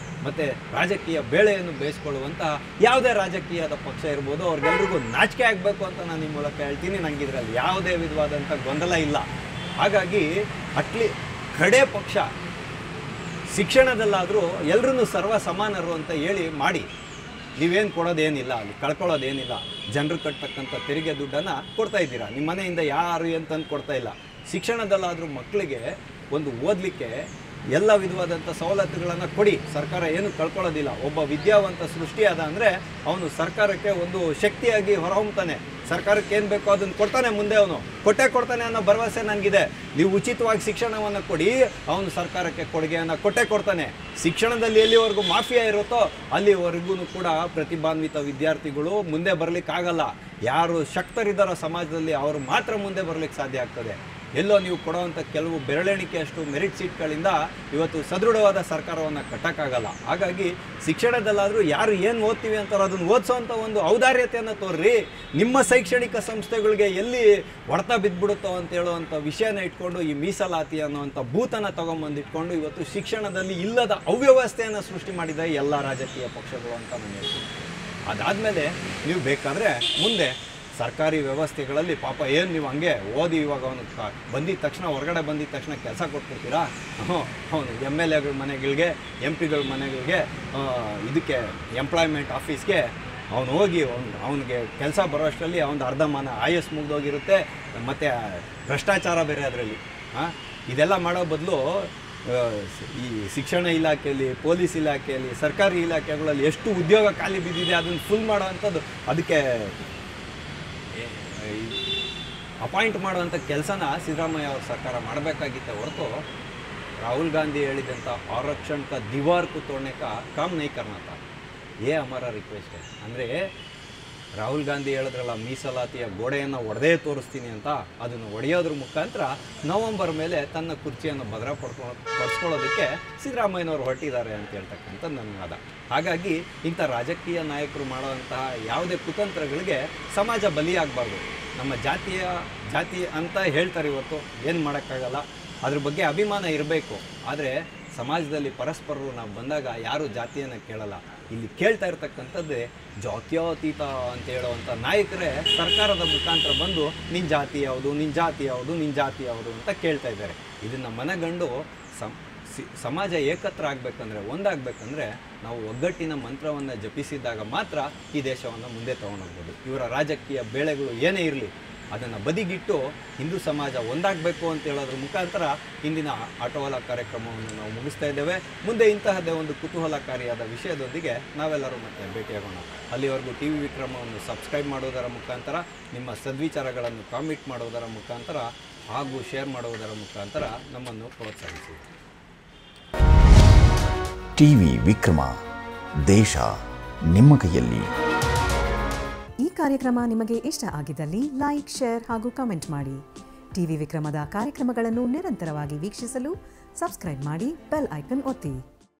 ಮತ್ತು ರಾಜಕೀಯ ಬೇಳೆಯನ್ನು ಬೇಯಿಸ್ಕೊಳ್ಳುವಂತಹ ಯಾವುದೇ ರಾಜಕೀಯದ ಪಕ್ಷ ಇರ್ಬೋದು, ಅವ್ರಿಗೆಲ್ರಿಗೂ ನಾಚಿಕೆ ಆಗಬೇಕು ಅಂತ ನಾನು ನಿಮ್ಮ ಮೂಲಕ ಹೇಳ್ತೀನಿ. ನನಗೆ ಇದರಲ್ಲಿ ಯಾವುದೇ ವಿಧವಾದಂಥ ಗೊಂದಲ ಇಲ್ಲ. ಹಾಗಾಗಿ ಕಡೆ ಪಕ್ಷ ಶಿಕ್ಷಣದಲ್ಲಾದರೂ ಎಲ್ಲರೂ ಸರ್ವ ಸಮಾನರು ಅಂತ ಹೇಳಿ ಮಾಡಿ. ನೀವೇನು ಕೊಡೋದೇನಿಲ್ಲ, ಅಲ್ಲಿ ಕಳ್ಕೊಳ್ಳೋದೇನಿಲ್ಲ. ಜನರು ಕಟ್ತಕ್ಕಂಥ ತೆರಿಗೆ ದುಡ್ಡನ್ನು ಕೊಡ್ತಾ ಇದ್ದೀರಾ, ನಿಮ್ಮ ಮನೆಯಿಂದ ಯಾರು ಅಂತಂದು ಕೊಡ್ತಾ ಇಲ್ಲ. ಶಿಕ್ಷಣದಲ್ಲಾದರೂ ಮಕ್ಕಳಿಗೆ ಒಂದು ಓದಲಿಕ್ಕೆ ಎಲ್ಲ ವಿಧವಾದಂಥ ಸವಲತ್ತುಗಳನ್ನು ಕೊಡಿ. ಸರ್ಕಾರ ಏನು ಕಳ್ಕೊಳ್ಳೋದಿಲ್ಲ. ಒಬ್ಬ ವಿದ್ಯಾವಂತ ಸೃಷ್ಟಿಯಾದ ಅಂದರೆ ಅವನು ಸರ್ಕಾರಕ್ಕೆ ಒಂದು ಶಕ್ತಿಯಾಗಿ ಹೊರಹೊಮ್ತಾನೆ. ಸರ್ಕಾರಕ್ಕೆ ಏನು ಬೇಕೋ ಅದನ್ನು ಕೊಡ್ತಾನೆ, ಮುಂದೆ ಅವನು ಕೊಡ್ತಾನೆ ಅನ್ನೋ ಭರವಸೆ ನನಗಿದೆ. ನೀವು ಉಚಿತವಾಗಿ ಶಿಕ್ಷಣವನ್ನು ಕೊಡಿ, ಅವನು ಸರ್ಕಾರಕ್ಕೆ ಕೊಡುಗೆಯನ್ನು ಕೊಡ್ತಾನೆ. ಶಿಕ್ಷಣದಲ್ಲಿ ಎಲ್ಲಿವರೆಗೂ ಮಾಫಿಯಾ ಇರುತ್ತೋ ಅಲ್ಲಿವರೆಗೂ ಕೂಡ ಪ್ರತಿಭಾನ್ವಿತ ವಿದ್ಯಾರ್ಥಿಗಳು ಮುಂದೆ ಬರಲಿಕ್ಕಾಗಲ್ಲ. ಯಾರು ಶಕ್ತರಿದ್ದಾರೋ ಸಮಾಜದಲ್ಲಿ ಅವರು ಮಾತ್ರ ಮುಂದೆ ಬರಲಿಕ್ಕೆ ಸಾಧ್ಯ ಆಗ್ತದೆ. ಎಲ್ಲೋ ನೀವು ಕೊಡುವಂಥ ಕೆಲವು ಬೆರಳೆಣಿಕೆಯಷ್ಟು ಮೆರಿಟ್ ಸೀಟ್ಗಳಿಂದ ಇವತ್ತು ಸದೃಢವಾದ ಸರ್ಕಾರವನ್ನು ಕಟ್ಟೋಕ್ಕಾಗಲ್ಲ. ಹಾಗಾಗಿ ಶಿಕ್ಷಣದಲ್ಲಾದರೂ ಯಾರು ಏನು ಓದ್ತೀವಿ ಅಂತಾರೋ ಅದನ್ನು ಓದಿಸೋವಂಥ ಒಂದು ಔದಾರ್ಯತೆಯನ್ನು ತೋರ್ರಿ. ನಿಮ್ಮ ಶೈಕ್ಷಣಿಕ ಸಂಸ್ಥೆಗಳಿಗೆ ಎಲ್ಲಿ ಹೊಡೆತ ಬಿದ್ದುಬಿಡುತ್ತೋ ಅಂತ ಹೇಳುವಂಥ ವಿಷಯನ ಇಟ್ಕೊಂಡು ಈ ಮೀಸಲಾತಿ ಅನ್ನುವಂಥ ಭೂತನ ತೊಗೊಂಬಂದಿಟ್ಕೊಂಡು ಇವತ್ತು ಶಿಕ್ಷಣದಲ್ಲಿ ಇಲ್ಲದ ಅವ್ಯವಸ್ಥೆಯನ್ನು ಸೃಷ್ಟಿ ಮಾಡಿದ ಎಲ್ಲ ರಾಜಕೀಯ ಪಕ್ಷಗಳು ಅಂತ ನಾನು ಹೇಳ್ತೀನಿ. ಅದಾದಮೇಲೆ ನೀವು ಬೇಕಾದರೆ ಮುಂದೆ ಸರ್ಕಾರಿ ವ್ಯವಸ್ಥೆಗಳಲ್ಲಿ ಪಾಪ ಏನು ನೀವು ಹಂಗೆ ಓದಿ ಇವಾಗ ಅವನು ಬಂದಿದ್ದ ತಕ್ಷಣ ಹೊರಗಡೆ ಬಂದಿದ್ದ ತಕ್ಷಣ ಕೆಲಸ ಕೊಟ್ಬಿಡ್ತೀರಾ? ಅವನು MLAಗಳ ಮನೆಗಳಿಗೆ MP ಗಳ ಮನೆಗಳಿಗೆ ಇದಕ್ಕೆ ಎಂಪ್ಲಾಯ್ಮೆಂಟ್ ಆಫೀಸ್ಗೆ ಅವನು ಹೋಗಿ ಅವನಿಗೆ ಕೆಲಸ ಬರೋಷ್ಟರಲ್ಲಿ ಅವನು ಅರ್ಧಮಾನ ಆಯಸ್ ಮುಗ್ದೋಗಿರುತ್ತೆ. ಮತ್ತು ಭ್ರಷ್ಟಾಚಾರ ಬೇರೆ ಅದರಲ್ಲಿ. ಇದೆಲ್ಲ ಮಾಡೋ ಬದಲು ಈ ಶಿಕ್ಷಣ ಇಲಾಖೆಯಲ್ಲಿ, ಪೊಲೀಸ್ ಇಲಾಖೆಯಲ್ಲಿ, ಸರ್ಕಾರಿ ಇಲಾಖೆಗಳಲ್ಲಿ ಎಷ್ಟು ಉದ್ಯೋಗ ಖಾಲಿ ಬಿದ್ದಿದೆ ಅದನ್ನು ಫುಲ್ ಮಾಡೋ ಅಂಥದ್ದು, ಅದಕ್ಕೆ ಅಪಾಯಿಂಟ್ ಮಾಡುವಂಥ ಕೆಲಸನ ಸಿದ್ದರಾಮಯ್ಯ ಅವ್ರ ಸರ್ಕಾರ ಮಾಡಬೇಕಾಗಿತ್ತೆ ಹೊರತು ರಾಹುಲ್ ಗಾಂಧಿ ಹೇಳಿದಂಥ ಆರಕ್ಷಣ का दीवार को तोड़ने का काम नहीं करना था. ये हमारा रिक्वेस्ट है. ಅಂದರೆ ರಾಹುಲ್ ಗಾಂಧಿ ಹೇಳಿದ್ರಲ್ಲ ಮೀಸಲಾತಿಯ ಗೋಡೆಯನ್ನು ಒಡೆದೇ ತೋರಿಸ್ತೀನಿ ಅಂತ, ಅದನ್ನು ಒಡೆಯೋದ್ರ ಮುಖಾಂತರ ನವಂಬರ್ ಮೇಲೆ ತನ್ನ ಕುರ್ಚಿಯನ್ನು ಪಡಿಸ್ಕೊಳ್ಳೋದಕ್ಕೆ ಸಿದ್ದರಾಮಯ್ಯನವರು ಹೊರಟಿದ್ದಾರೆ ಅಂತ ಹೇಳ್ತಕ್ಕಂಥ ನನ್ನ ವಾದ. ಹಾಗಾಗಿ ಇಂಥ ರಾಜಕೀಯ ನಾಯಕರು ಮಾಡುವಂತಹ ಯಾವುದೇ ಕುತಂತ್ರಗಳಿಗೆ ಸಮಾಜ ಬಲಿಯಾಗಬಾರ್ದು. ನಮ್ಮ ಜಾತಿ ಅಂತ ಹೇಳ್ತಾರೆ, ಇವತ್ತು ಏನು ಮಾಡೋಕ್ಕಾಗಲ್ಲ. ಅದ್ರ ಬಗ್ಗೆ ಅಭಿಮಾನ ಇರಬೇಕು. ಆದರೆ ಸಮಾಜದಲ್ಲಿ ಪರಸ್ಪರರು ನಾವು ಬಂದಾಗ ಯಾರೂ ಜಾತಿಯನ್ನು ಕೇಳಲ್ಲ. ಇಲ್ಲಿ ಕೇಳ್ತಾ ಇರ್ತಕ್ಕಂಥದ್ದೇ ಜಾತ್ಯತೀತ ಅಂತ ಹೇಳುವಂಥ ನಾಯಕರೇ ಸರ್ಕಾರದ ಮುಖಾಂತರ ಬಂದು ನಿನ್ನ ಜಾತಿ ಯಾವುದು, ನಿನ್ನ ಜಾತಿ ಯಾವುದು, ನಿನ್ನ ಜಾತಿ ಯಾವುದು ಅಂತ ಕೇಳ್ತಾ ಇದ್ದಾರೆ. ಇದನ್ನು ಮನಗಂಡು ಸಮಾಜ ಏಕತ್ರ ಆಗಬೇಕಂದ್ರೆ, ಒಂದಾಗಬೇಕಂದ್ರೆ ನಾವು ಒಗ್ಗಟ್ಟಿನ ಮಂತ್ರವನ್ನು ಜಪಿಸಿದಾಗ ಮಾತ್ರ ಈ ದೇಶವನ್ನು ಮುಂದೆ ತೊಗೊಂಡೋಗ್ಬೋದು. ಇವರ ರಾಜಕೀಯ ಬೇಳೆಗಳು ಏನೇ ಇರಲಿ ಅದನ್ನು ಬದಿಗಿಟ್ಟು ಹಿಂದೂ ಸಮಾಜ ಒಂದಾಗಬೇಕು ಅಂತ ಹೇಳೋದ್ರ ಮುಖಾಂತರ ಇಂದಿನ ಆಟೋವಾಲ ಕಾರ್ಯಕ್ರಮವನ್ನು ನಾವು ಮುಗಿಸ್ತಾ ಇದ್ದೇವೆ. ಮುಂದೆ ಇಂತಹದ್ದೇ ಒಂದು ಕುತೂಹಲಕಾರಿಯಾದ ವಿಷಯದೊಂದಿಗೆ ನಾವೆಲ್ಲರೂ ಮತ್ತೆ ಭೇಟಿಯಾಗೋಣ. ಅಲ್ಲಿವರೆಗೂ TV ವಿಕ್ರಮವನ್ನು ಸಬ್ಸ್ಕ್ರೈಬ್ ಮಾಡೋದರ ಮುಖಾಂತರ, ನಿಮ್ಮ ಸದ್ವಿಚಾರಗಳನ್ನು ಕಾಮೆಂಟ್ ಮಾಡೋದರ ಮುಖಾಂತರ ಹಾಗೂ ಶೇರ್ ಮಾಡುವುದರ ಮುಖಾಂತರ ನಮ್ಮನ್ನು ಪ್ರೋತ್ಸಾಹಿಸಿ. TV ವಿಕ್ರಮ, ದೇಶ ನಿಮ್ಮ ಕೈಯಲ್ಲಿ. ಈ ಕಾರ್ಯಕ್ರಮ ನಿಮಗೆ ಇಷ್ಟ ಆಗಿದ್ದಲ್ಲಿ ಲೈಕ್, ಶೇರ್ ಹಾಗೂ ಕಮೆಂಟ್ ಮಾಡಿ. TV ವಿಕ್ರಮದ ಕಾರ್ಯಕ್ರಮಗಳನ್ನು ನಿರಂತರವಾಗಿ ವೀಕ್ಷಿಸಲು ಸಬ್ಸ್ಕ್ರೈಬ್ ಮಾಡಿ, ಬೆಲ್ ಐಕನ್ ಒತ್ತಿ.